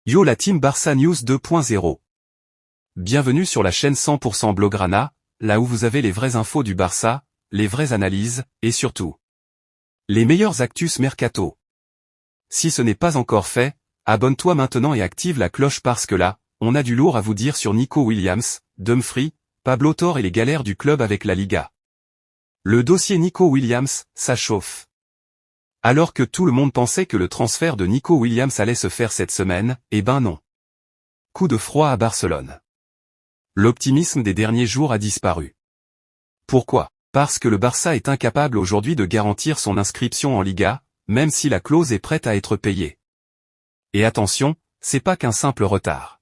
Yo la team Barça News 2.0. Bienvenue sur la chaîne 100% Blaugrana, là où vous avez les vraies infos du Barça, les vraies analyses, et surtout, les meilleurs actus mercato. Si ce n'est pas encore fait, abonne-toi maintenant et active la cloche parce que là, on a du lourd à vous dire sur Nico Williams, Dumfries, Pablo Torre et les galères du club avec la Liga. Le dossier Nico Williams, ça chauffe. Alors que tout le monde pensait que le transfert de Nico Williams allait se faire cette semaine, eh ben non. Coup de froid à Barcelone. L'optimisme des derniers jours a disparu. Pourquoi? Parce que le Barça est incapable aujourd'hui de garantir son inscription en Liga, même si la clause est prête à être payée. Et attention, c'est pas qu'un simple retard.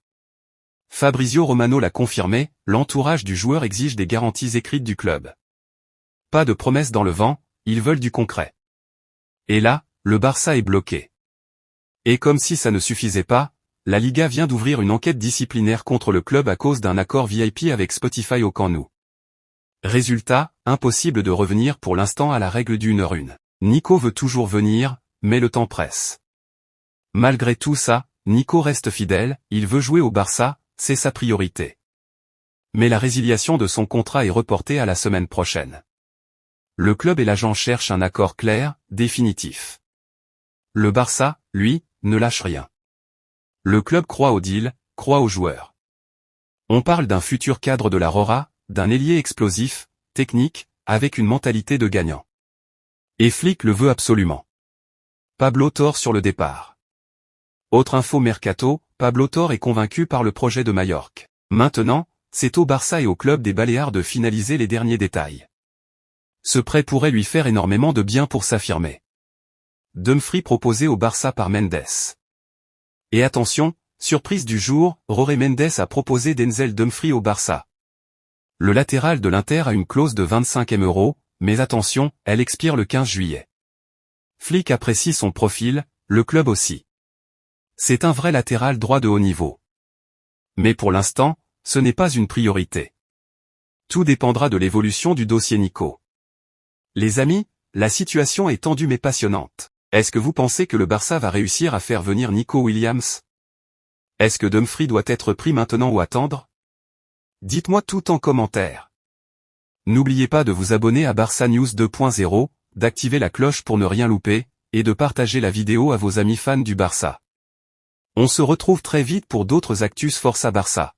Fabrizio Romano l'a confirmé, l'entourage du joueur exige des garanties écrites du club. Pas de promesses dans le vent, ils veulent du concret. Et là, le Barça est bloqué. Et comme si ça ne suffisait pas, la Liga vient d'ouvrir une enquête disciplinaire contre le club à cause d'un accord VIP avec Spotify au Camp Nou. Résultat, impossible de revenir pour l'instant à la règle du 1h1. Nico veut toujours venir, mais le temps presse. Malgré tout ça, Nico reste fidèle, il veut jouer au Barça, c'est sa priorité. Mais la résiliation de son contrat est reportée à la semaine prochaine. Le club et l'agent cherchent un accord clair, définitif. Le Barça, lui, ne lâche rien. Le club croit au deal, croit aux joueurs. On parle d'un futur cadre de la Rora, d'un ailier explosif, technique, avec une mentalité de gagnant. Et Flick le veut absolument. Pablo Torre sur le départ. Autre info mercato, Pablo Torre est convaincu par le projet de Majorque. Maintenant, c'est au Barça et au club des Baléares de finaliser les derniers détails. Ce prêt pourrait lui faire énormément de bien pour s'affirmer. Dumfries proposé au Barça par Mendes. Et attention, surprise du jour, Jorge Mendes a proposé Denzel Dumfries au Barça. Le latéral de l'Inter a une clause de 25 M €, mais attention, elle expire le 15 juillet. Flick apprécie son profil, le club aussi. C'est un vrai latéral droit de haut niveau. Mais pour l'instant, ce n'est pas une priorité. Tout dépendra de l'évolution du dossier Nico. Les amis, la situation est tendue mais passionnante. Est-ce que vous pensez que le Barça va réussir à faire venir Nico Williams? Est-ce que Dumfries doit être pris maintenant ou attendre? Dites-moi tout en commentaire. N'oubliez pas de vous abonner à Barça News 2.0, d'activer la cloche pour ne rien louper, et de partager la vidéo à vos amis fans du Barça. On se retrouve très vite pour d'autres actus Força Barça.